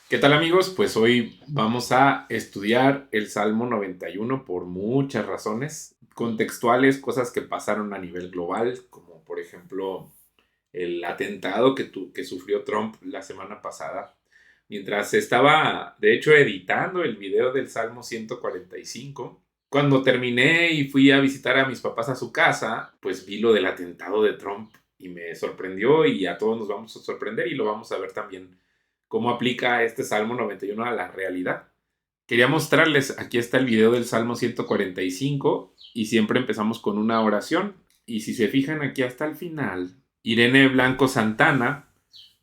¿Qué tal amigos? Pues hoy vamos a estudiar el Salmo 91 por muchas razones contextuales, cosas que pasaron a nivel global, como por ejemplo el atentado que sufrió Trump la semana pasada. Mientras estaba, de hecho, editando el video del Salmo 145, cuando terminé y fui a visitar a mis papás a su casa, pues vi lo del atentado de Trump y me sorprendió y a todos nos vamos a sorprender y lo vamos a ver también cómo aplica este Salmo 91 a la realidad. Quería mostrarles, aquí está el video del Salmo 145 y siempre empezamos con una oración. Y si se fijan aquí hasta el final, Irene Blanco Santana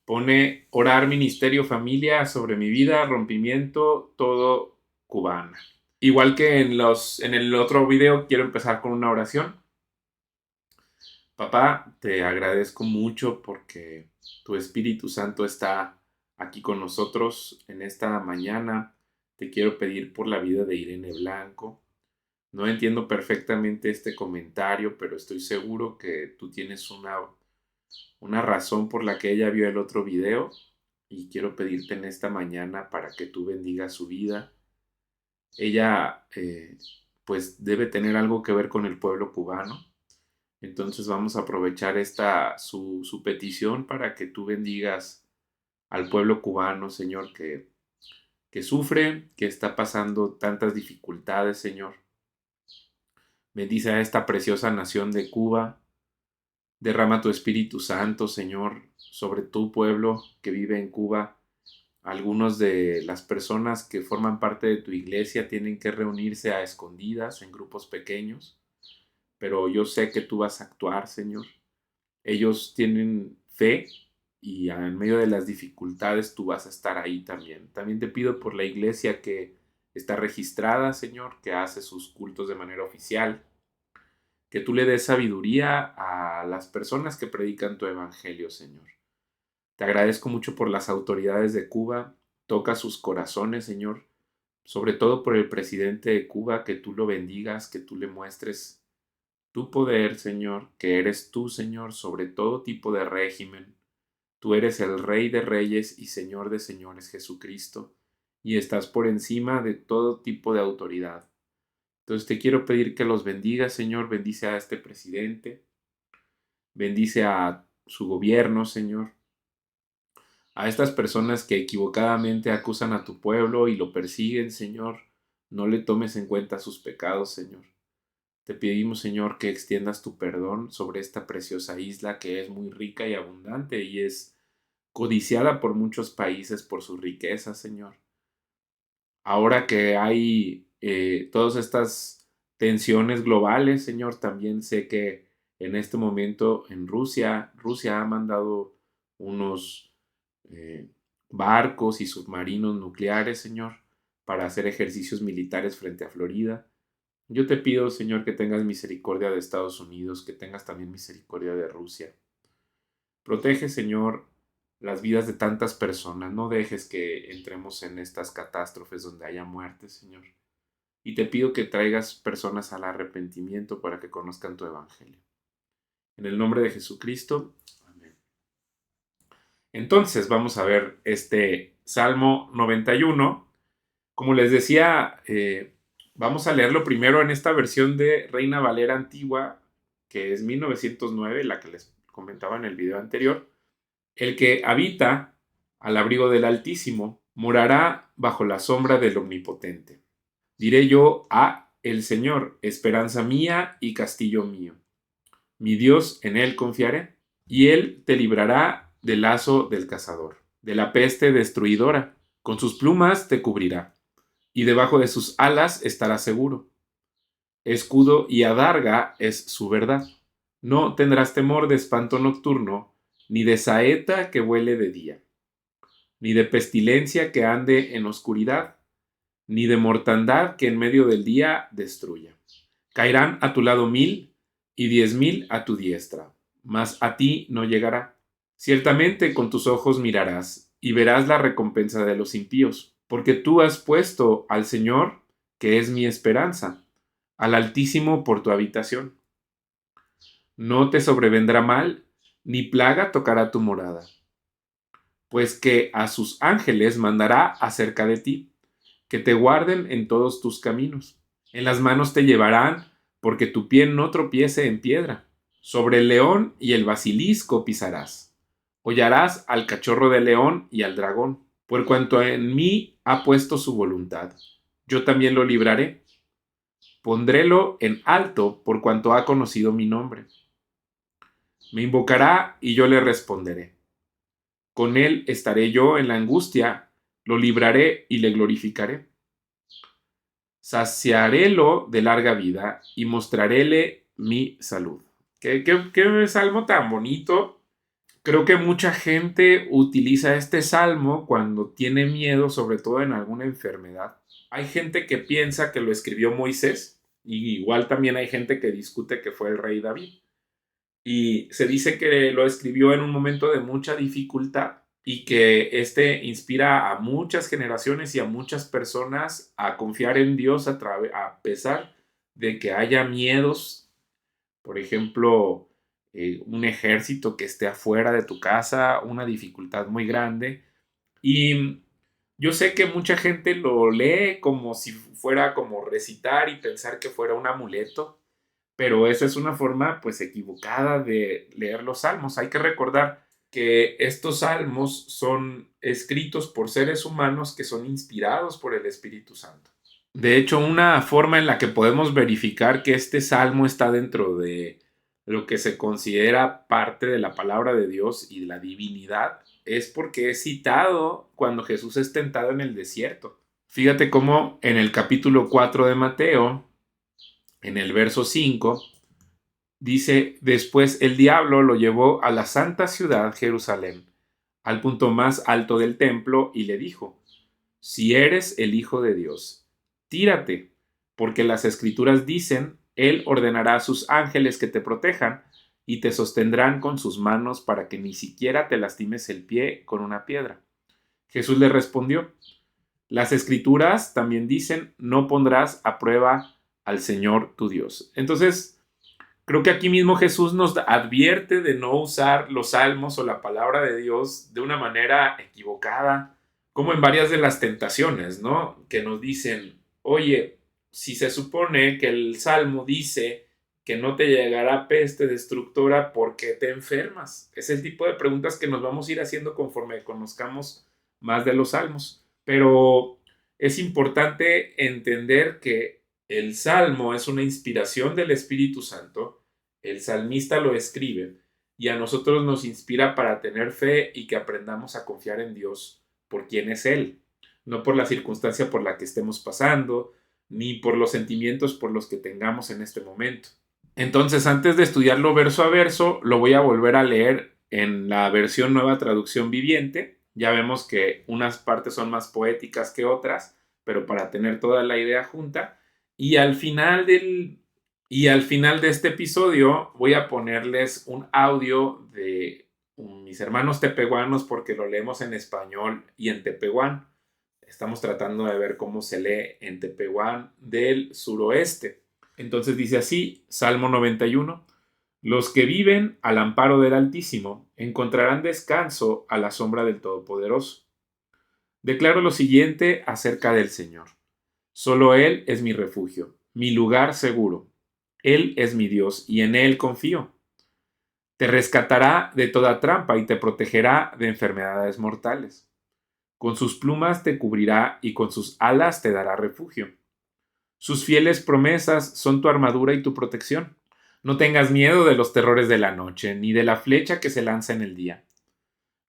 pone orar ministerio familia sobre mi vida, rompimiento, todo cubana. Igual que en el otro video, quiero empezar con una oración. Papá, te agradezco mucho porque tu Espíritu Santo está aquí con nosotros en esta mañana. Te quiero pedir por la vida de Irene Blanco. No entiendo perfectamente este comentario, pero estoy seguro que tú tienes una razón por la que ella vio el otro video y quiero pedirte en esta mañana para que tú bendigas su vida. Ella pues debe tener algo que ver con el pueblo cubano. Entonces vamos a aprovechar su petición para que tú bendigas al pueblo cubano, Señor, que sufre, que está pasando tantas dificultades, Señor. Bendice a esta preciosa nación de Cuba. Derrama tu Espíritu Santo, Señor, sobre tu pueblo que vive en Cuba. Algunos de las personas que forman parte de tu iglesia tienen que reunirse a escondidas en grupos pequeños, pero yo sé que tú vas a actuar, Señor. Ellos tienen fe y en medio de las dificultades tú vas a estar ahí también. También te pido por la iglesia que está registrada, Señor, que hace sus cultos de manera oficial, que tú le des sabiduría a las personas que predican tu evangelio, Señor. Te agradezco mucho por las autoridades de Cuba. Toca sus corazones, Señor, sobre todo por el presidente de Cuba, que tú lo bendigas, que tú le muestres tu poder, Señor, que eres tú, Señor, sobre todo tipo de régimen. Tú eres el Rey de Reyes y Señor de Señores, Jesucristo, y estás por encima de todo tipo de autoridad. Entonces te quiero pedir que los bendigas, Señor, bendice a este presidente, bendice a su gobierno, Señor, a estas personas que equivocadamente acusan a tu pueblo y lo persiguen, Señor, no le tomes en cuenta sus pecados, Señor. Te pedimos, Señor, que extiendas tu perdón sobre esta preciosa isla que es muy rica y abundante y es codiciada por muchos países por su riqueza, Señor. Ahora que hay todas estas tensiones globales, Señor, también sé que en este momento en Rusia ha mandado unos eh, barcos y submarinos nucleares, Señor, para hacer ejercicios militares frente a Florida. Yo te pido, Señor, que tengas misericordia de Estados Unidos, que tengas también misericordia de Rusia. Protege, Señor, las vidas de tantas personas. No dejes que entremos en estas catástrofes donde haya muerte, Señor. Y te pido que traigas personas al arrepentimiento para que conozcan tu evangelio. En el nombre de Jesucristo. Amén. Entonces vamos a ver este Salmo 91. Como les decía, vamos a leerlo primero en esta versión de Reina Valera antigua, que es 1909, la que les comentaba en el video anterior. El que habita al abrigo del Altísimo morará bajo la sombra del Omnipotente. Diré yo a el Señor, esperanza mía y castillo mío. Mi Dios, en él confiaré, y él te librará del lazo del cazador, de la peste destruidora. Con sus plumas te cubrirá, y debajo de sus alas estarás seguro. Escudo y adarga es su verdad. No tendrás temor de espanto nocturno, ni de saeta que vuele de día, ni de pestilencia que ande en oscuridad, ni de mortandad que en medio del día destruya. Caerán a tu lado 1000 y 10.000 a tu diestra, mas a ti no llegará. Ciertamente con tus ojos mirarás y verás la recompensa de los impíos, porque tú has puesto al Señor, que es mi esperanza, al Altísimo por tu habitación. No te sobrevendrá mal, ni plaga tocará tu morada, pues que a sus ángeles mandará acerca de ti, que te guarden en todos tus caminos. En las manos te llevarán, porque tu pie no tropiece en piedra. Sobre el león y el basilisco pisarás. Hollarás al cachorro de león y al dragón. Por cuanto en mí ha puesto su voluntad, yo también lo libraré. Pondrélo en alto por cuanto ha conocido mi nombre. Me invocará y yo le responderé. Con él estaré yo en la angustia, lo libraré y le glorificaré. Saciarélo de larga vida y mostraréle mi salud. ¿Qué salmo tan bonito? Creo que mucha gente utiliza este salmo cuando tiene miedo, sobre todo en alguna enfermedad. Hay gente que piensa que lo escribió Moisés, y igual también hay gente que discute que fue el rey David. Y se dice que lo escribió en un momento de mucha dificultad y que este inspira a muchas generaciones y a muchas personas a confiar en Dios a pesar de que haya miedos. Por ejemplo, un ejército que esté afuera de tu casa, una dificultad muy grande. Y yo sé que mucha gente lo lee como si fuera como recitar y pensar que fuera un amuleto, pero esa es una forma pues equivocada de leer los salmos. Hay que recordar que estos salmos son escritos por seres humanos que son inspirados por el Espíritu Santo. De hecho, una forma en la que podemos verificar que este salmo está dentro de lo que se considera parte de la palabra de Dios y de la divinidad es porque es citado cuando Jesús es tentado en el desierto. Fíjate cómo en el capítulo 4 de Mateo, en el verso 5, dice: después el diablo lo llevó a la santa ciudad Jerusalén, al punto más alto del templo, y le dijo: si eres el Hijo de Dios, tírate, porque las Escrituras dicen: Él ordenará a sus ángeles que te protejan y te sostendrán con sus manos para que ni siquiera te lastimes el pie con una piedra. Jesús le respondió: las Escrituras también dicen: no pondrás a prueba al Señor tu Dios. Entonces, creo que aquí mismo Jesús nos advierte de no usar los salmos o la palabra de Dios de una manera equivocada, como en varias de las tentaciones, ¿no? Que nos dicen: oye, si se supone que el salmo dice que no te llegará peste destructora, ¿por qué te enfermas? Es el tipo de preguntas que nos vamos a ir haciendo conforme conozcamos más de los salmos. Pero es importante entender que el salmo es una inspiración del Espíritu Santo, el salmista lo escribe y a nosotros nos inspira para tener fe y que aprendamos a confiar en Dios por quién es Él, no por la circunstancia por la que estemos pasando, ni por los sentimientos por los que tengamos en este momento. Entonces, antes de estudiarlo verso a verso, lo voy a volver a leer en la versión Nueva Traducción Viviente. Ya vemos que unas partes son más poéticas que otras, pero para tener toda la idea junta. Y al final de este episodio voy a ponerles un audio de mis hermanos tepehuanos porque lo leemos en español y en tepehuán. Estamos tratando de ver cómo se lee en tepehuán del suroeste. Entonces dice así, Salmo 91. Los que viven al amparo del Altísimo encontrarán descanso a la sombra del Todopoderoso. Declaro lo siguiente acerca del Señor. Solo Él es mi refugio, mi lugar seguro. Él es mi Dios y en Él confío. Te rescatará de toda trampa y te protegerá de enfermedades mortales. Con sus plumas te cubrirá y con sus alas te dará refugio. Sus fieles promesas son tu armadura y tu protección. No tengas miedo de los terrores de la noche, ni de la flecha que se lanza en el día.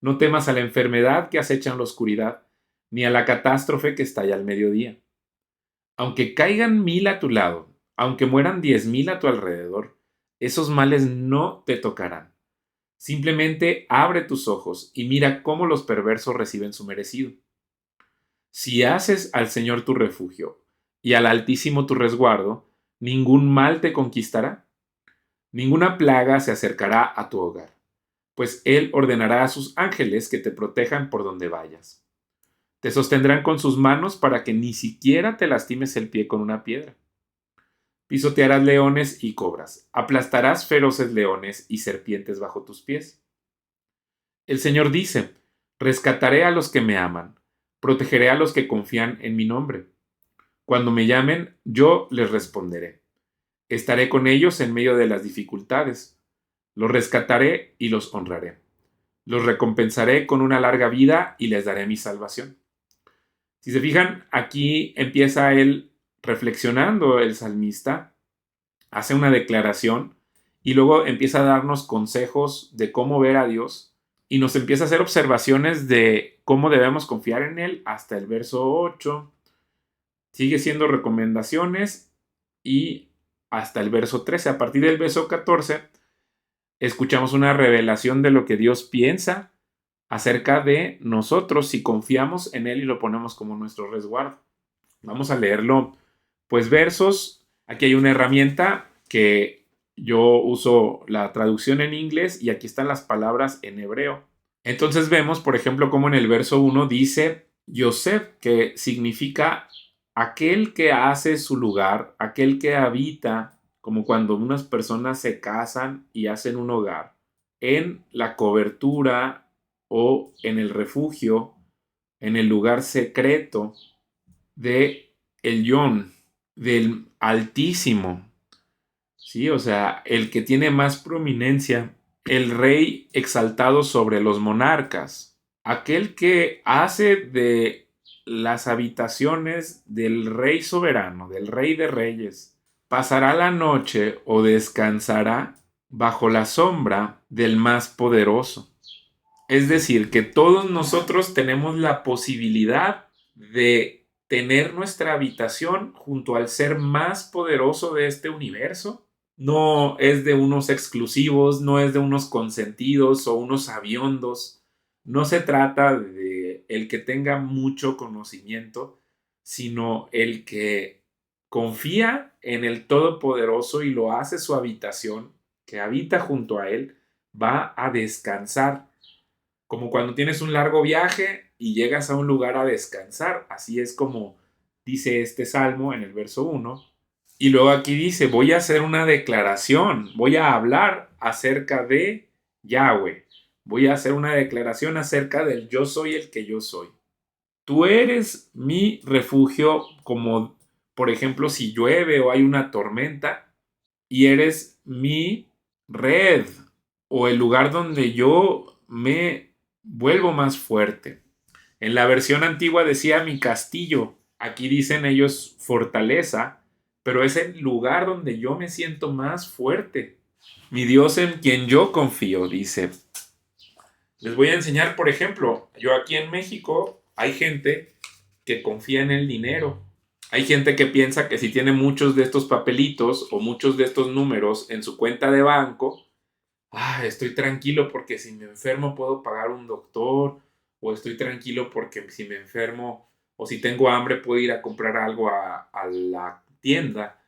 No temas a la enfermedad que acecha en la oscuridad, ni a la catástrofe que estalla al mediodía. Aunque caigan 1000 a tu lado, aunque mueran 10,000 a tu alrededor, esos males no te tocarán. Simplemente abre tus ojos y mira cómo los perversos reciben su merecido. Si haces al Señor tu refugio y al Altísimo tu resguardo, ningún mal te conquistará, ninguna plaga se acercará a tu hogar, pues Él ordenará a sus ángeles que te protejan por donde vayas. Te sostendrán con sus manos para que ni siquiera te lastimes el pie con una piedra. Pisotearás leones y cobras, aplastarás feroces leones y serpientes bajo tus pies. El Señor dice: Rescataré a los que me aman, protegeré a los que confían en mi nombre. Cuando me llamen, yo les responderé. Estaré con ellos en medio de las dificultades. Los rescataré y los honraré. Los recompensaré con una larga vida y les daré mi salvación. Si se fijan, aquí empieza él reflexionando, el salmista, hace una declaración y luego empieza a darnos consejos de cómo ver a Dios y nos empieza a hacer observaciones de cómo debemos confiar en Él hasta el verso 8. Sigue siendo recomendaciones y hasta el verso 13. A partir del verso 14 escuchamos una revelación de lo que Dios piensa acerca de nosotros si confiamos en Él y lo ponemos como nuestro resguardo. Vamos a leerlo, pues versos. Aquí hay una herramienta que yo uso la traducción en inglés y aquí están las palabras en hebreo. Entonces vemos, por ejemplo, como en el verso 1 dice Yosef, que significa aquel que hace su lugar, aquel que habita, como cuando unas personas se casan y hacen un hogar, en la cobertura o en el refugio, en el lugar secreto de el Yon, del Altísimo, ¿sí? O sea, el que tiene más prominencia, el rey exaltado sobre los monarcas, aquel que hace de las habitaciones del rey soberano, del rey de reyes, pasará la noche o descansará bajo la sombra del más poderoso. Es decir, que todos nosotros tenemos la posibilidad de tener nuestra habitación junto al ser más poderoso de este universo. No es de unos exclusivos, no es de unos consentidos o unos aviondos. No se trata de el que tenga mucho conocimiento, sino el que confía en el Todopoderoso y lo hace su habitación, que habita junto a él, va a descansar como cuando tienes un largo viaje y llegas a un lugar a descansar. Así es como dice este salmo en el verso 1. Y luego aquí dice, voy a hacer una declaración, voy a hablar acerca de Yahweh. Voy a hacer una declaración acerca del yo soy el que yo soy. Tú eres mi refugio, como por ejemplo si llueve o hay una tormenta, y eres mi red o el lugar donde yo me vuelvo más fuerte. En la versión antigua decía mi castillo, aquí dicen ellos fortaleza, pero es el lugar donde yo me siento más fuerte. Mi Dios en quien yo confío, dice. Les voy a enseñar, por ejemplo, yo aquí en México hay gente que confía en el dinero. Hay gente que piensa que si tiene muchos de estos papelitos o muchos de estos números en su cuenta de banco, estoy tranquilo porque si me enfermo puedo pagar un doctor, o estoy tranquilo porque si me enfermo o si tengo hambre puedo ir a comprar algo a la tienda.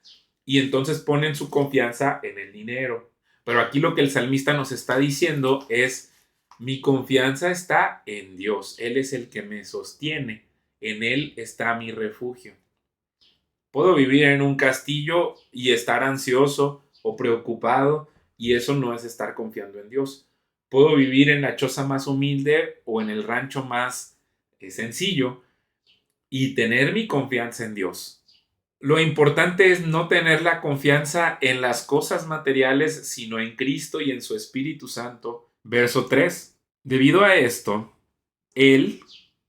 Y entonces ponen su confianza en el dinero. Pero aquí lo que el salmista nos está diciendo es, mi confianza está en Dios. Él es el que me sostiene. En Él está mi refugio. Puedo vivir en un castillo y estar ansioso o preocupado, y eso no es estar confiando en Dios. Puedo vivir en la choza más humilde o en el rancho más sencillo y tener mi confianza en Dios. Lo importante es no tener la confianza en las cosas materiales, sino en Cristo y en su Espíritu Santo. Verso 3. Debido a esto, Él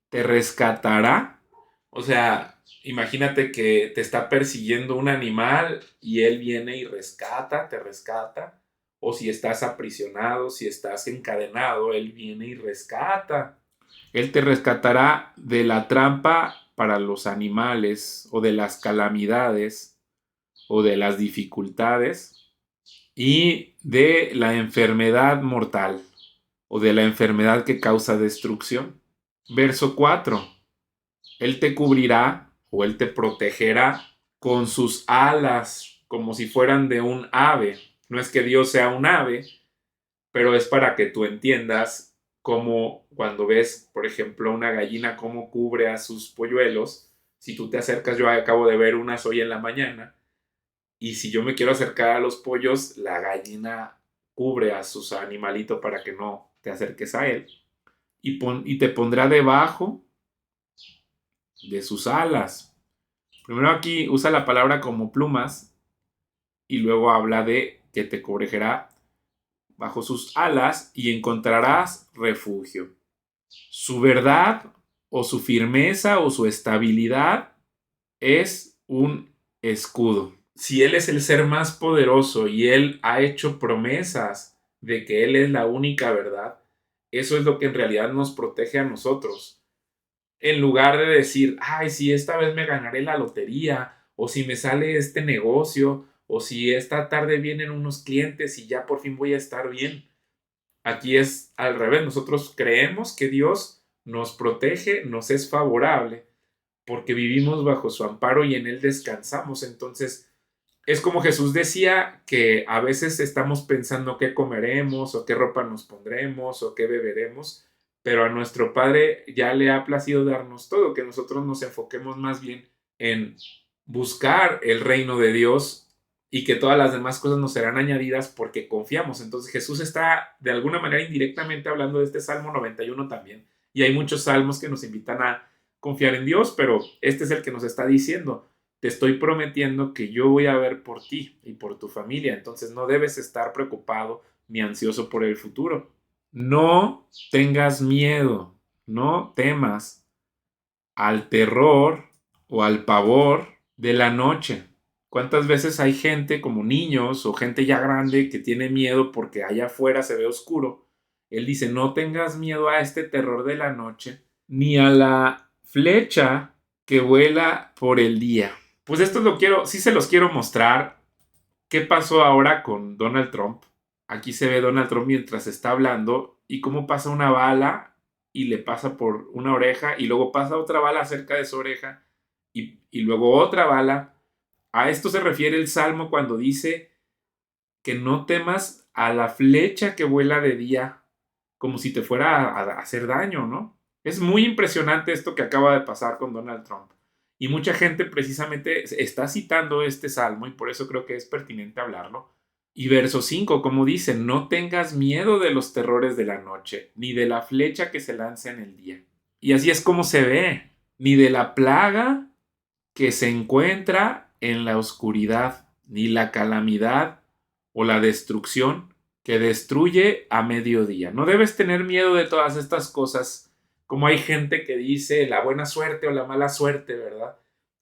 te rescatará. O sea, imagínate que te está persiguiendo un animal y él viene y rescata, te rescata. O si estás aprisionado, si estás encadenado, él viene y rescata. Él te rescatará de la trampa para los animales o de las calamidades o de las dificultades y de la enfermedad mortal o de la enfermedad que causa destrucción. Verso 4. Él te cubrirá o él te protegerá con sus alas como si fueran de un ave. No es que Dios sea un ave, pero es para que tú entiendas cómo cuando ves, por ejemplo, una gallina cómo cubre a sus polluelos. Si tú te acercas, yo acabo de ver unas hoy en la mañana, y si yo me quiero acercar a los pollos, la gallina cubre a sus animalitos para que no te acerques a él. y te pondrá debajo de sus alas. Primero aquí usa la palabra como plumas y luego habla de que te cobrejerá bajo sus alas y encontrarás refugio. Su verdad o su firmeza o su estabilidad es un escudo. Si Él es el ser más poderoso y Él ha hecho promesas de que Él es la única verdad, eso es lo que en realidad nos protege a nosotros. En lugar de decir, ay, si esta vez me ganaré la lotería, o si me sale este negocio, o si esta tarde vienen unos clientes y ya por fin voy a estar bien. Aquí es al revés, nosotros creemos que Dios nos protege, nos es favorable, porque vivimos bajo su amparo y en Él descansamos. Entonces, es como Jesús decía que a veces estamos pensando qué comeremos o qué ropa nos pondremos o qué beberemos, pero a nuestro Padre ya le ha placido darnos todo, que nosotros nos enfoquemos más bien en buscar el reino de Dios y que todas las demás cosas nos serán añadidas porque confiamos. Entonces Jesús está de alguna manera indirectamente hablando de este Salmo 91 también. Y hay muchos salmos que nos invitan a confiar en Dios, pero este es el que nos está diciendo, te estoy prometiendo que yo voy a ver por ti y por tu familia, entonces no debes estar preocupado ni ansioso por el futuro. No tengas miedo, no temas al terror o al pavor de la noche. ¿Cuántas veces hay gente como niños o gente ya grande que tiene miedo porque allá afuera se ve oscuro? Él dice, no tengas miedo a este terror de la noche, ni a la flecha que vuela por el día. Pues esto sí se los quiero mostrar. ¿Qué pasó ahora con Donald Trump? Aquí se ve Donald Trump mientras está hablando y cómo pasa una bala y le pasa por una oreja y luego pasa otra bala cerca de su oreja y luego otra bala. A esto se refiere el Salmo cuando dice que no temas a la flecha que vuela de día como si te fuera a hacer daño, ¿no? Es muy impresionante esto que acaba de pasar con Donald Trump. Y mucha gente precisamente está citando este salmo y por eso creo que es pertinente hablarlo. Y verso 5, como dice, no tengas miedo de los terrores de la noche, ni de la flecha que se lanza en el día. Y así es como se ve, ni de la plaga que se encuentra en la oscuridad, ni la calamidad o la destrucción que destruye a mediodía. No debes tener miedo de todas estas cosas, como hay gente que dice la buena suerte o la mala suerte, ¿verdad?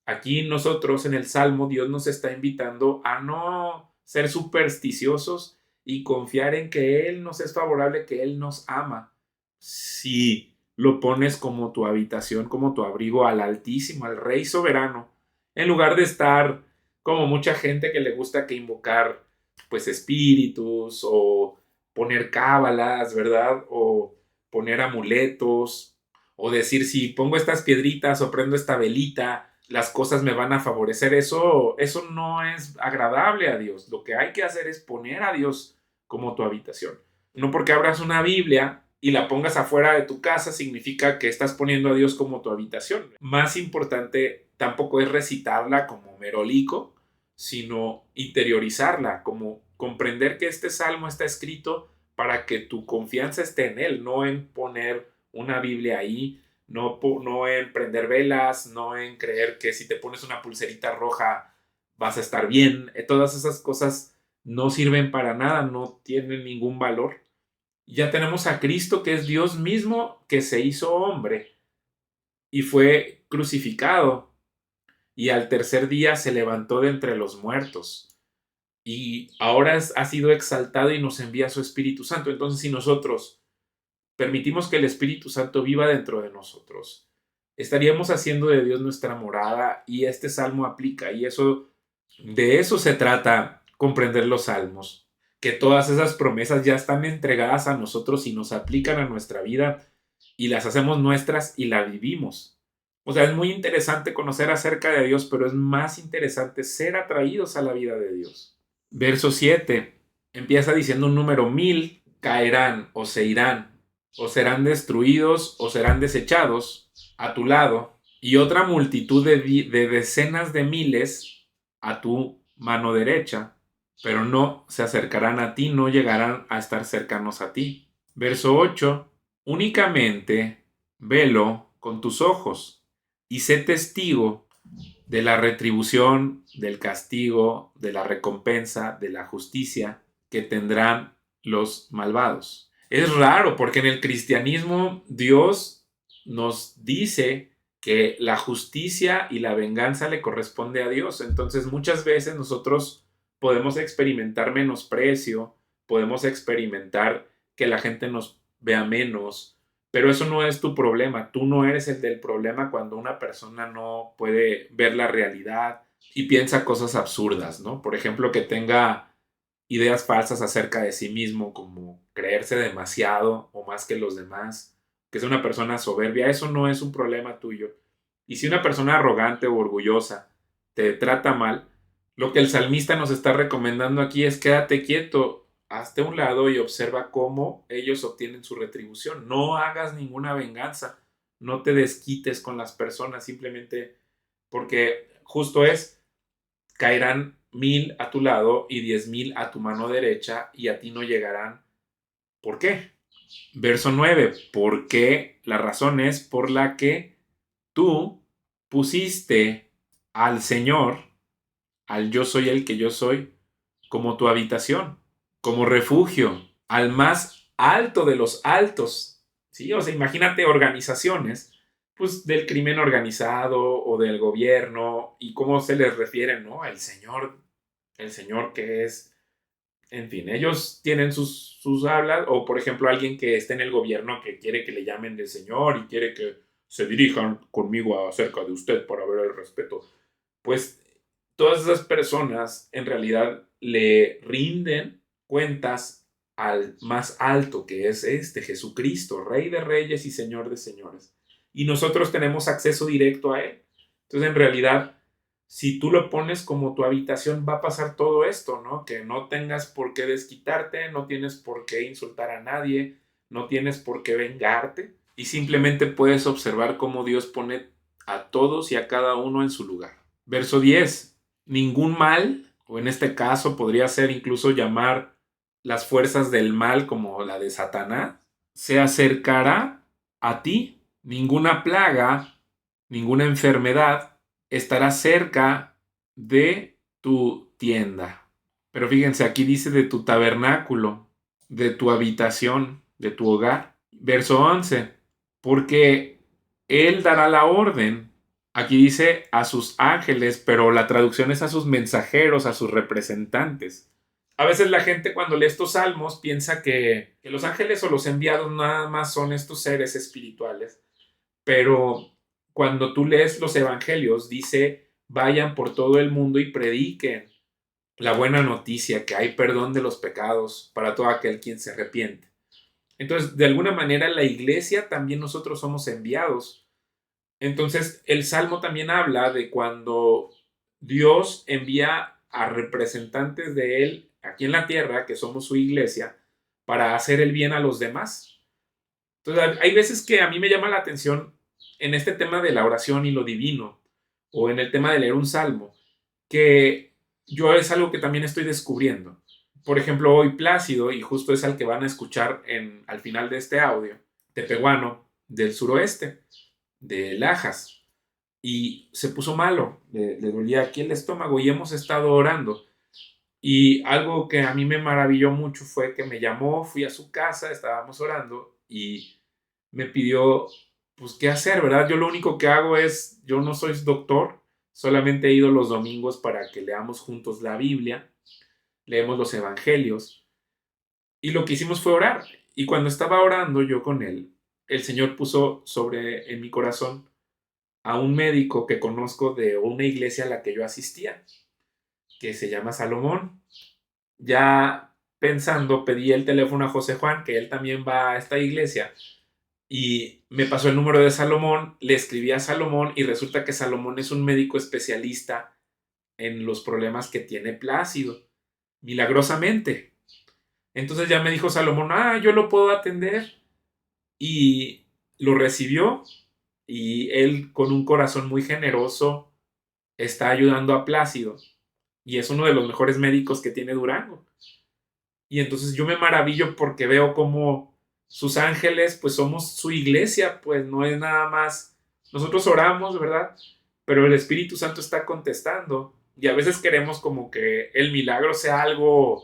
Aquí nosotros en el Salmo Dios nos está invitando a no ser supersticiosos y confiar en que Él nos es favorable, que Él nos ama. Si lo pones como tu habitación, como tu abrigo al Altísimo, al Rey soberano, en lugar de estar como mucha gente que le gusta que invocar pues espíritus o poner cábalas, ¿verdad? O poner amuletos o decir si pongo estas piedritas o prendo esta velita, las cosas me van a favorecer. Eso no es agradable a Dios. Lo que hay que hacer es poner a Dios como tu habitación. No porque abras una Biblia y la pongas afuera de tu casa significa que estás poniendo a Dios como tu habitación. Más importante tampoco es recitarla como merolico, sino interiorizarla, como comprender que este salmo está escrito para que tu confianza esté en él, no en poner una Biblia ahí, no en prender velas, no en creer que si te pones una pulserita roja vas a estar bien. Todas esas cosas no sirven para nada, no tienen ningún valor. Ya tenemos a Cristo, que es Dios mismo, que se hizo hombre y fue crucificado y al tercer día se levantó de entre los muertos y ahora ha sido exaltado y nos envía su Espíritu Santo. Entonces, si nosotros permitimos que el Espíritu Santo viva dentro de nosotros, estaríamos haciendo de Dios nuestra morada y este salmo aplica y de eso se trata comprender los salmos, que todas esas promesas ya están entregadas a nosotros y nos aplican a nuestra vida y las hacemos nuestras y la vivimos. O sea, es muy interesante conocer acerca de Dios, pero es más interesante ser atraídos a la vida de Dios. Verso 7 empieza diciendo un número: 1000 caerán o se irán, o serán destruidos o serán desechados a tu lado, y otra multitud de decenas de miles a tu mano derecha, pero no se acercarán a ti, no llegarán a estar cercanos a ti. Verso 8 Únicamente velo con tus ojos y sé testigo de la retribución, del castigo, de la recompensa, de la justicia que tendrán los malvados. Es raro porque en el cristianismo Dios nos dice que la justicia y la venganza le corresponde a Dios. Entonces muchas veces nosotros podemos experimentar menosprecio, podemos experimentar que la gente nos vea menos, pero eso no es tu problema. Tú no eres el del problema cuando una persona no puede ver la realidad y piensa cosas absurdas, ¿no? Por ejemplo, que tenga ideas falsas acerca de sí mismo, como creerse demasiado o más que los demás, que es una persona soberbia. Eso no es un problema tuyo. Y si una persona arrogante o orgullosa te trata mal, lo que el salmista nos está recomendando aquí es quédate quieto, hazte a un lado y observa cómo ellos obtienen su retribución. No hagas ninguna venganza, no te desquites con las personas simplemente porque justo es, caerán 1000 a tu lado y 10,000 a tu mano derecha y a ti no llegarán. ¿Por qué? Verso 9. Porque la razón es por la que tú pusiste al Señor, al yo soy el que yo soy, como tu habitación, como refugio, al más alto de los altos. ¿Sí? O sea, imagínate organizaciones pues del crimen organizado o del gobierno y cómo se les refiere, ¿no? El señor que es, en fin, ellos tienen sus hablas, o por ejemplo alguien que esté en el gobierno que quiere que le llamen de señor y quiere que se dirijan conmigo acerca de usted para ver el respeto. Pues todas esas personas en realidad le rinden cuentas al más alto, que es Jesucristo, Rey de Reyes y Señor de Señores. Y nosotros tenemos acceso directo a Él. Entonces, en realidad, si tú lo pones como tu habitación, va a pasar todo esto, ¿no? Que no tengas por qué desquitarte, no tienes por qué insultar a nadie, no tienes por qué vengarte, y simplemente puedes observar cómo Dios pone a todos y a cada uno en su lugar. Verso 10. Ningún mal, o en este caso podría ser incluso llamar las fuerzas del mal como la de Satanás, se acercará a ti. Ninguna plaga, ninguna enfermedad estará cerca de tu tienda. Pero fíjense, aquí dice de tu tabernáculo, de tu habitación, de tu hogar. Verso 11. Porque Él dará la orden. Aquí dice a sus ángeles, pero la traducción es a sus mensajeros, a sus representantes. A veces la gente cuando lee estos salmos piensa que los ángeles o los enviados nada más son estos seres espirituales, pero cuando tú lees los evangelios dice, vayan por todo el mundo y prediquen la buena noticia, que hay perdón de los pecados para todo aquel quien se arrepiente. Entonces, de alguna manera, la iglesia también nosotros somos enviados. Entonces, el Salmo también habla de cuando Dios envía a representantes de Él aquí en la tierra, que somos su iglesia, para hacer el bien a los demás. Entonces, hay veces que a mí me llama la atención en este tema de la oración y lo divino, o en el tema de leer un salmo, que yo es algo que también estoy descubriendo. Por ejemplo, hoy Plácido, y justo es al que van a escuchar al final de este audio, tepehuano del suroeste, de Lajas, y se puso malo, le dolía aquí el estómago y hemos estado orando. Y algo que a mí me maravilló mucho fue que me llamó, fui a su casa, estábamos orando y me pidió, pues, qué hacer, ¿verdad? Yo lo único que hago es, yo no soy doctor, solamente he ido los domingos para que leamos juntos la Biblia, leemos los evangelios y lo que hicimos fue orar. Y cuando estaba orando yo con él, el Señor puso en mi corazón a un médico que conozco de una iglesia a la que yo asistía, que se llama Salomón. Ya pensando, pedí el teléfono a José Juan, que él también va a esta iglesia, y me pasó el número de Salomón, le escribí a Salomón y resulta que Salomón es un médico especialista en los problemas que tiene Plácido, milagrosamente. Entonces ya me dijo Salomón, yo lo puedo atender, y lo recibió, y él con un corazón muy generoso está ayudando a Plácido y es uno de los mejores médicos que tiene Durango. Y entonces yo me maravillo porque veo cómo sus ángeles, pues somos su iglesia, pues no es nada más, nosotros oramos, ¿verdad? Pero el Espíritu Santo está contestando y a veces queremos como que el milagro sea algo,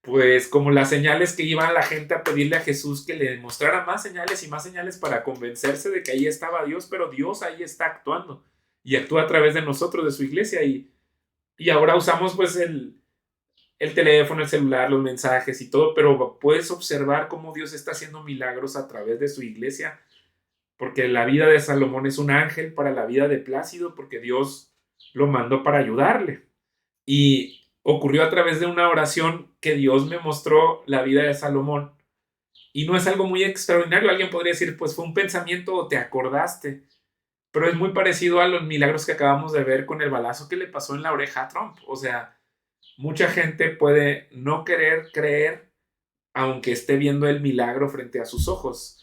pues como las señales que iba la gente a pedirle a Jesús que le mostrara más señales y más señales para convencerse de que ahí estaba Dios, pero Dios ahí está actuando y actúa a través de nosotros, de su iglesia y ahora usamos pues el teléfono, el celular, los mensajes y todo, pero puedes observar cómo Dios está haciendo milagros a través de su iglesia, porque la vida de Salomón es un ángel para la vida de Plácido, porque Dios lo mandó para ayudarle. Y ocurrió a través de una oración que Dios me mostró la vida de Salomón. Y no es algo muy extraordinario. Alguien podría decir, pues fue un pensamiento o te acordaste. Pero es muy parecido a los milagros que acabamos de ver con el balazo que le pasó en la oreja a Trump. O sea, mucha gente puede no querer creer aunque esté viendo el milagro frente a sus ojos.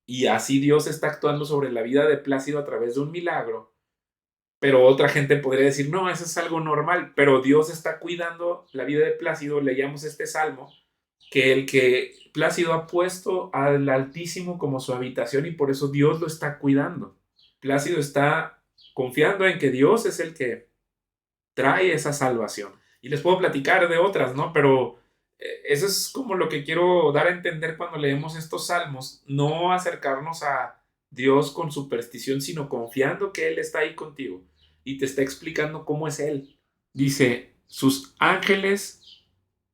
Y así Dios está actuando sobre la vida de Plácido a través de un milagro. Pero otra gente podría decir, no, eso es algo normal. Pero Dios está cuidando la vida de Plácido. Leíamos este salmo, que el que Plácido ha puesto al Altísimo como su habitación y por eso Dios lo está cuidando. Plácido está confiando en que Dios es el que trae esa salvación. Y les puedo platicar de otras, ¿no? Pero eso es como lo que quiero dar a entender cuando leemos estos salmos. No acercarnos a Dios con superstición, sino confiando que Él está ahí contigo y te está explicando cómo es Él. Dice, sus ángeles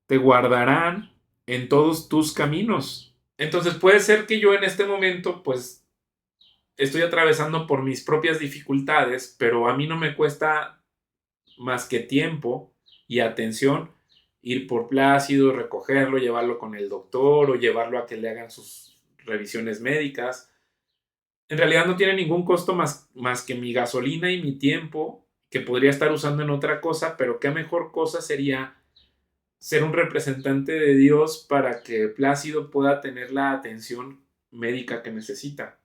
te guardarán en todos tus caminos. Entonces puede ser que yo en este momento, pues, estoy atravesando por mis propias dificultades, pero a mí no me cuesta más que tiempo y atención ir por Plácido, recogerlo, llevarlo con el doctor o llevarlo a que le hagan sus revisiones médicas. En realidad no tiene ningún costo más que mi gasolina y mi tiempo que podría estar usando en otra cosa, pero qué mejor cosa sería ser un representante de Dios para que Plácido pueda tener la atención médica que necesita.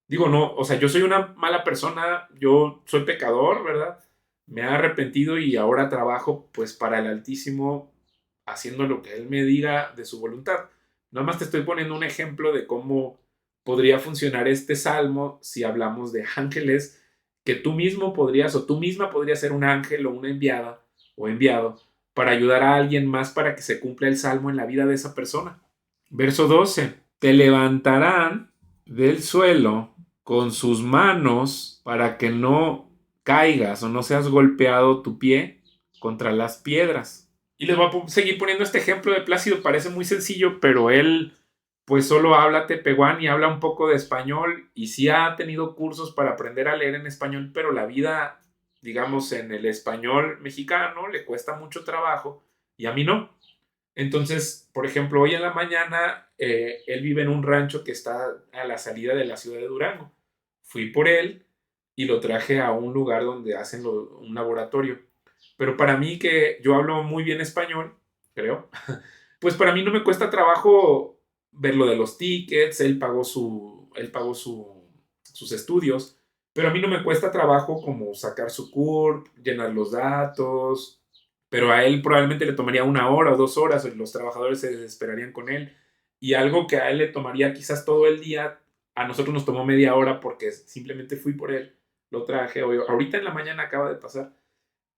Digo, no, o sea, yo soy una mala persona, yo soy pecador, ¿verdad? Me he arrepentido y ahora trabajo pues para el Altísimo haciendo lo que Él me diga de su voluntad. Nada más te estoy poniendo un ejemplo de cómo podría funcionar este salmo si hablamos de ángeles, que tú mismo podrías o tú misma podrías ser un ángel o una enviada o enviado para ayudar a alguien más para que se cumpla el salmo en la vida de esa persona. Verso 12. Te levantarán del suelo con sus manos para que no caigas o no seas golpeado tu pie contra las piedras. Y les voy a seguir poniendo este ejemplo de Plácido. Parece muy sencillo, pero él pues solo habla tepehuán y habla un poco de español y sí ha tenido cursos para aprender a leer en español, pero la vida, digamos, en el español mexicano le cuesta mucho trabajo y a mí no. Entonces, por ejemplo, hoy en la mañana él vive en un rancho que está a la salida de la ciudad de Durango. Fui por él y lo traje a un lugar donde hacen un laboratorio. Pero para mí, que yo hablo muy bien español, creo, pues para mí no me cuesta trabajo ver lo de los tickets, sus estudios, pero a mí no me cuesta trabajo como sacar su CURP, llenar los datos, pero a él probablemente le tomaría 1 hora o 2 horas, los trabajadores se desesperarían con él, y algo que a él le tomaría quizás todo el día, a nosotros nos tomó media hora porque simplemente fui por él, lo traje, ahorita en la mañana acaba de pasar,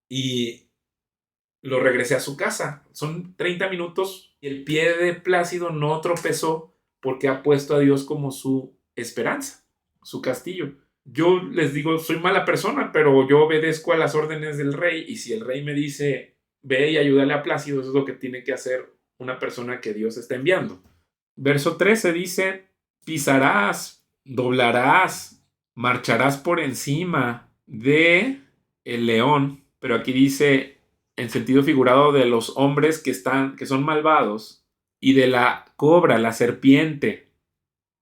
y lo regresé a su casa. Son 30 minutos y el pie de Plácido no tropezó porque ha puesto a Dios como su esperanza, su castillo. Yo les digo, soy mala persona, pero yo obedezco a las órdenes del rey y si el rey me dice, ve y ayúdale a Plácido, eso es lo que tiene que hacer una persona que Dios está enviando. Verso 13 dice, pisarás, doblarás, marcharás por encima de el león, pero aquí dice en sentido figurado de los hombres que son malvados y de la cobra, la serpiente.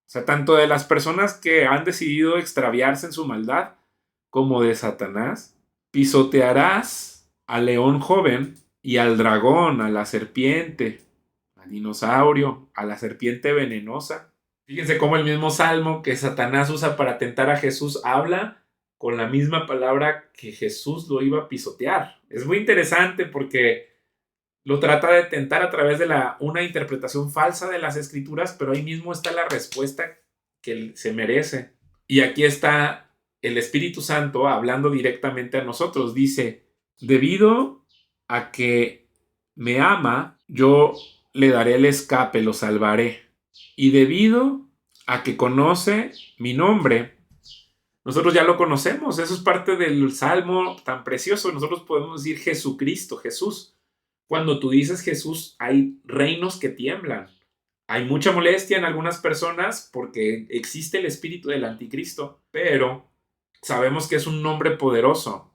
O sea, tanto de las personas que han decidido extraviarse en su maldad como de Satanás. Pisotearás al león joven y al dragón, a la serpiente, al dinosaurio, a la serpiente venenosa. Fíjense cómo el mismo salmo que Satanás usa para tentar a Jesús habla con la misma palabra que Jesús lo iba a pisotear. Es muy interesante porque lo trata de tentar a través de una interpretación falsa de las escrituras, pero ahí mismo está la respuesta que él se merece. Y aquí está el Espíritu Santo hablando directamente a nosotros. Dice, debido a que me ama, yo le daré el escape, lo salvaré. Y debido a que conoce mi nombre, nosotros ya lo conocemos. Eso es parte del salmo tan precioso. Nosotros podemos decir Jesucristo, Jesús. Cuando tú dices Jesús, hay reinos que tiemblan. Hay mucha molestia en algunas personas porque existe el espíritu del anticristo, pero sabemos que es un nombre poderoso.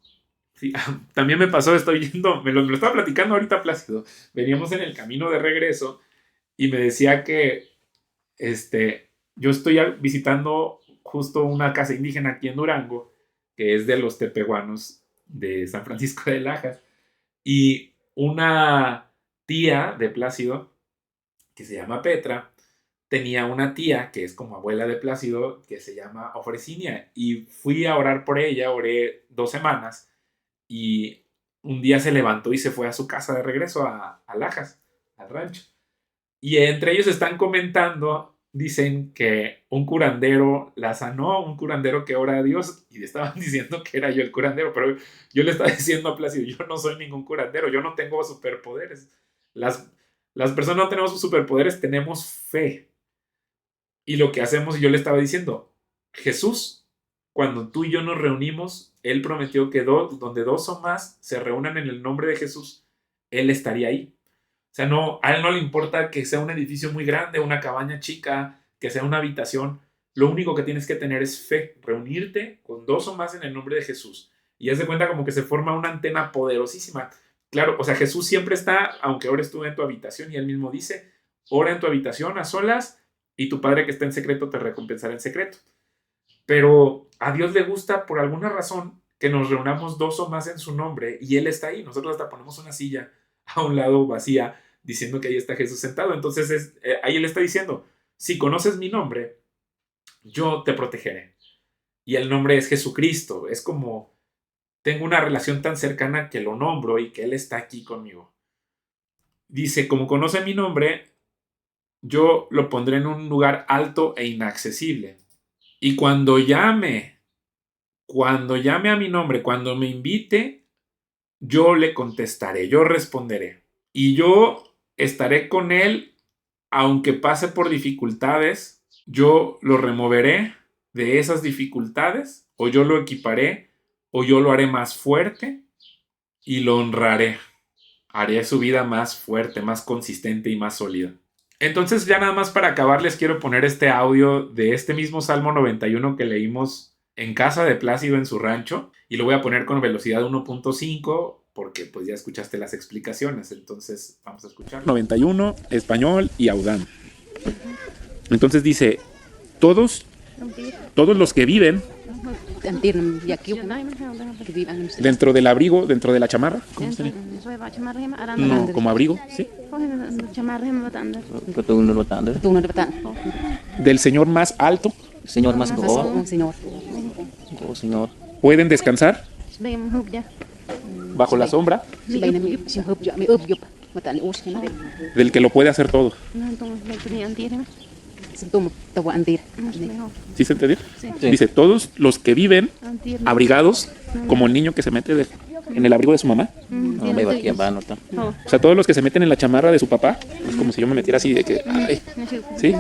Sí, también me pasó, estoy yendo, me lo estaba platicando ahorita Plácido. Veníamos en el camino de regreso y me decía que yo estoy visitando justo una casa indígena aquí en Durango, que es de los tepehuanos de San Francisco de Lajas, y una tía de Plácido, que se llama Petra, tenía una tía que es como abuela de Plácido, que se llama Ofrecinia, y fui a orar por ella, oré 2 semanas, y un día se levantó y se fue a su casa de regreso a Lajas, al rancho. Y entre ellos están comentando, dicen que un curandero la sanó, un curandero que ora a Dios, y le estaban diciendo que era yo el curandero, pero yo le estaba diciendo a Plácido, yo no soy ningún curandero, yo no tengo superpoderes. Las personas no tenemos superpoderes, tenemos fe. Y lo que hacemos, yo le estaba diciendo, Jesús, cuando tú y yo nos reunimos, Él prometió que donde 2 o más se reúnan en el nombre de Jesús, Él estaría ahí. O sea, a Él no le importa que sea un edificio muy grande, una cabaña chica, que sea una habitación. Lo único que tienes que tener es fe, reunirte con 2 o más en el nombre de Jesús. Y haz de cuenta como que se forma una antena poderosísima. Claro, o sea, Jesús siempre está, aunque ores tú en tu habitación, y Él mismo dice, ora en tu habitación a solas, y tu Padre que está en secreto te recompensará en secreto. Pero a Dios le gusta, por alguna razón, que nos reunamos 2 o más en su nombre, y Él está ahí. Nosotros hasta ponemos una silla a un lado vacía, diciendo que ahí está Jesús sentado. Entonces ahí Él está diciendo, si conoces mi nombre, yo te protegeré. Y el nombre es Jesucristo. Es como, tengo una relación tan cercana que lo nombro y que Él está aquí conmigo. Dice, como conoce mi nombre, yo lo pondré en un lugar alto e inaccesible. Y cuando llame a mi nombre, cuando me invite, yo le contestaré, yo responderé. Y yo estaré con él, aunque pase por dificultades, yo lo removeré de esas dificultades, o yo lo equiparé, o yo lo haré más fuerte y lo honraré. Haré su vida más fuerte, más consistente y más sólida. Entonces, ya nada más para acabar, les quiero poner este audio de este mismo Salmo 91 que leímos en casa de Plácido en su rancho, y lo voy a poner con velocidad 1.5 porque pues ya escuchaste las explicaciones. Entonces vamos a escuchar. 91, español y Audán. Entonces dice, todos los que viven dentro del abrigo, dentro de la chamarra, ¿cómo sería? No, como abrigo, ¿sí? Del Señor más alto, Señor más alto, pueden descansar bajo la sombra del que lo puede hacer todo. ¿Sí se entendió? Sí. Dice, todos los que viven abrigados, como el niño que se mete en el abrigo de su mamá. O sea, todos los que se meten en la chamarra de su papá, es como si yo me metiera así de que, ay, ¿sí?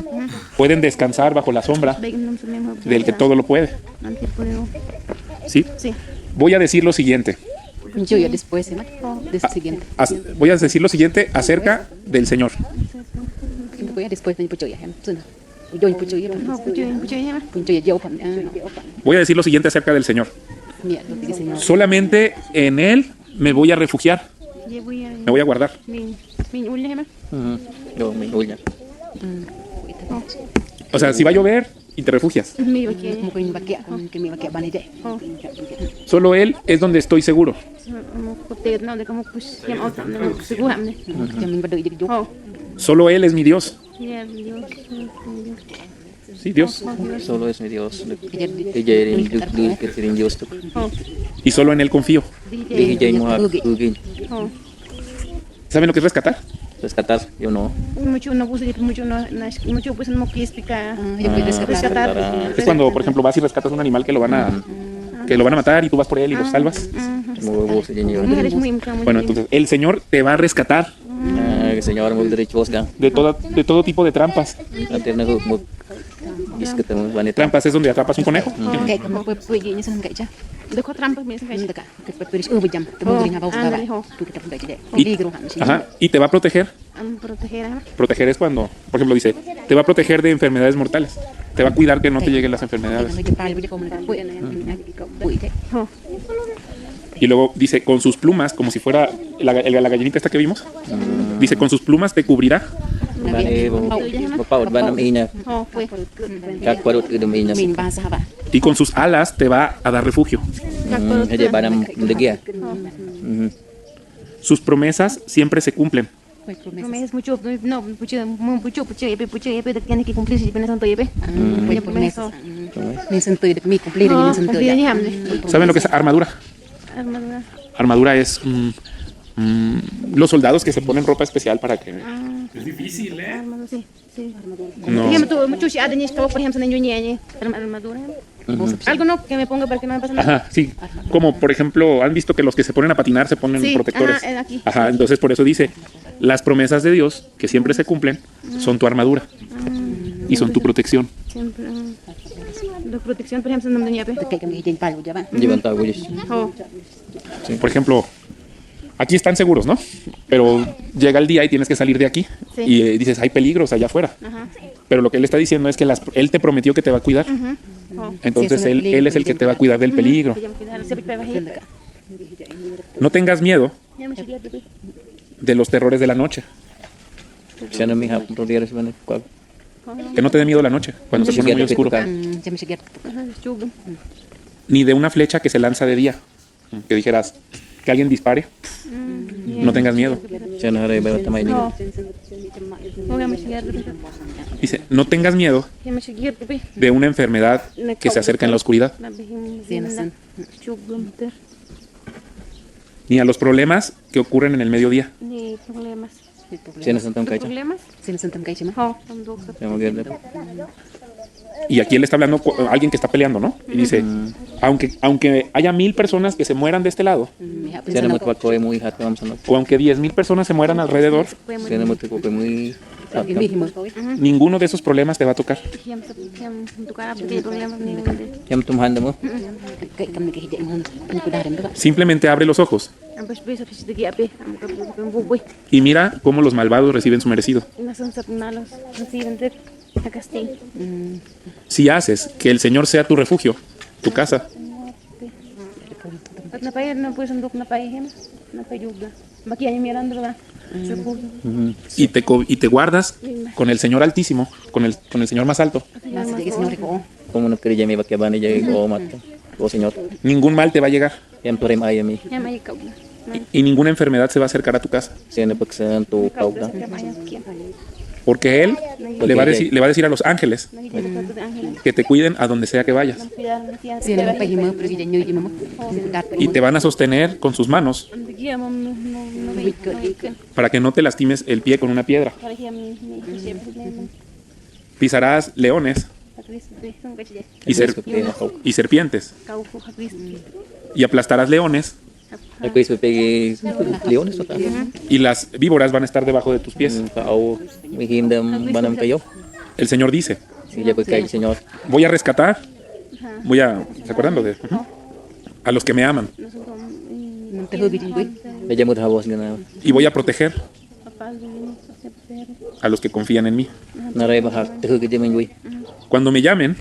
Pueden descansar bajo la sombra del que todo lo puede. ¿Sí? Voy a decir lo siguiente. Voy a decir lo siguiente acerca del Señor. Voy a decir lo siguiente acerca del Señor. Solamente en Él me voy a refugiar. Me voy a guardar. O sea, si va a llover y te refugias. Solo Él es donde estoy seguro. Solo Él es mi Dios. Sí, Dios. Solo es mi Dios. Y solo en Él confío. ¿Saben lo que es rescatar? Rescatar, yo no. Mucho no puse, mucho pues no quiero explicar. Ah, rescatar. Es cuando, por ejemplo, vas y rescatas un animal que lo van a matar y tú vas por él y lo salvas. Mujeres muy Bueno, entonces el Señor te va a rescatar El Señor muy derecho ka. de todo tipo de trampas. Atin na mo. Is ka tamo banit. Trampas es donde atrapas un conejo. Dejó trampas, me dicen que Ajá, y te va a proteger. proteger. Proteger es cuando, por ejemplo, dice, te va a proteger de enfermedades mortales. Te va a cuidar que no te lleguen las enfermedades. Y luego dice, con sus plumas, como si fuera la gallinita esta que vimos. Dice, con sus plumas te cubrirá. Bani mo paut banam inya. Kak parut idum inya. Y con sus alas te va a dar refugio. Aje banam degia. Sus promesas siempre se cumplen. Es mucho, no, mucho, tiene que cumplir si santo ¿Saben lo que es armadura? Armadura. Armadura es los soldados que se ponen ropa especial para que... Es difícil, ¿eh? Armadura, sí, sí. No. Por ejemplo, muchos ya de esto, por ejemplo, armadura. Algo no que me ponga para que no me pase nada. Ajá, sí. Como por ejemplo, han visto que los que se ponen a patinar se ponen Sí, protectores. ajá, aquí. Ajá, entonces por eso dice, las promesas de Dios, que siempre se cumplen, son tu armadura y son tu protección. Siempre. La protección, por ejemplo, no me Jiban tahu guys. Por ejemplo, aquí están seguros, ¿no? Pero llega el día y tienes que salir de aquí Sí. y dices, hay peligros allá afuera. Ajá. Pero lo que él está diciendo es que Él te prometió que te va a cuidar. Entonces él es el que te va a cuidar del peligro. No tengas miedo de los terrores de la noche. Sana mi hap rodieres banit ko. Que no te dé miedo la noche, cuando se pone muy oscuro. Ni de una flecha que se lanza de día. Que dijeras, que alguien dispare. No tengas miedo. Sana haray ba tamay ni. Dice, no tengas miedo de una enfermedad que se acerca en la oscuridad. Ni a los problemas que ocurren en el mediodía. Ni problemas. Sana santam kaicha. ¿Problemas? Sama gerde. Y aquí él está hablando a alguien que está peleando, ¿no? Y dice, aunque haya 1000 personas que se mueran de este lado, Sana mo twat ko muy hat kam sana. o aunque 10,000 personas se mueran alrededor, Sana mo ko muy. ninguno de esos problemas te va a tocar. Yam tum handa mo. Simplemente abre los ojos y mira cómo los malvados reciben su merecido. Si haces que el Señor sea tu refugio, tu casa, y te guardas con el Señor Altísimo, con el Señor más alto, Como no quería mi bakya bani jay ko mat. O señor. ningún mal te va a llegar Yam torem ayami. y ninguna enfermedad se va a acercar a tu casa, Sana paksan tu kauda. porque Él le va a decir a los ángeles que te cuiden a donde sea que vayas y te van a sostener con sus manos para que no te lastimes el pie con una piedra. Pisarás leones y serpientes y aplastarás leones Ako is pepegi leones o ta. y las víboras van a estar debajo de tus pies. Tao may hindam banam kayo. El Señor dice, Siya po kay señor. voy a rescatar, ¿se acuerdan lo de? A los que me aman Medyo mo habos gana. y voy a proteger a los que confían en mí. Naray ba hak tehug di man wi. Cuando me llamen,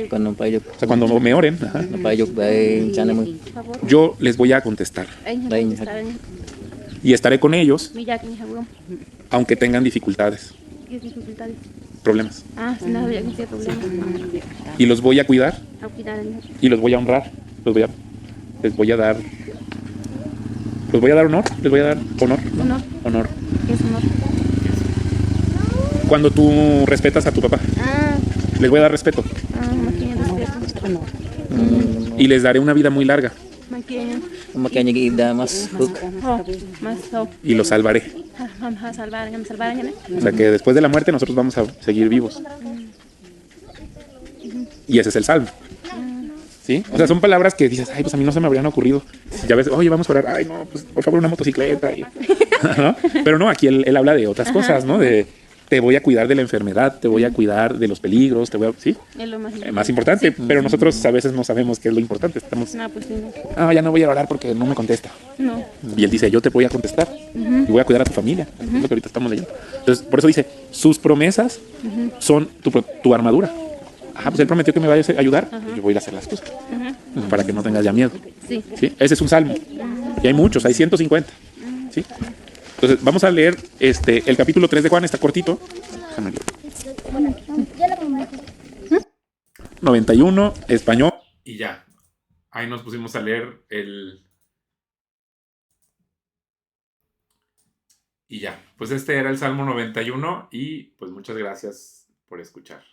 Kanong payok. o sea, cuando me oren, Napayok bay sana mo. yo les voy a contestar y estaré con ellos aunque tengan dificultades, problemas. Y los voy a cuidar y los voy a honrar. Les voy a dar honor, les voy a dar honor. Cuando tú respetas a tu papá, les voy a dar respeto y les daré una vida muy larga Makanya ida mas hook. y los salvaré. a salvar, ¿no? O sea, que después de la muerte nosotros vamos a seguir vivos. Y ese es el salmo. ¿Sí? O sea, son palabras que dices, ay, pues a mí no se me habrían ocurrido. Ya ves, oye, vamos a orar, ay, no, pues por favor una motocicleta. ¿No? Pero no, aquí él habla de otras cosas, ¿no? De te voy a cuidar de la enfermedad, te voy a cuidar de los peligros, ¿sí? Es lo Más importante, Sí. pero nosotros a veces no sabemos qué es lo importante. Estamos, No, pues sí, no. ya no voy a orar porque no me contesta. No. Y él dice, yo te voy a contestar y voy a cuidar a tu familia. Es lo que ahorita estamos leyendo. Entonces, por eso dice, sus promesas son tu armadura. Pues él prometió que me vaya a ayudar. Yo voy a ir a hacer las cosas para que no tengas ya miedo. Sí. ¿Sí? Ese es un salmo. Y hay muchos, hay 150. ¿Sí? Entonces, vamos a leer el capítulo 3 de Juan, está cortito. Déjame leer. 91, español. Y ya, ahí nos pusimos a leer Y ya, pues este era el Salmo 91 y pues muchas gracias por escuchar.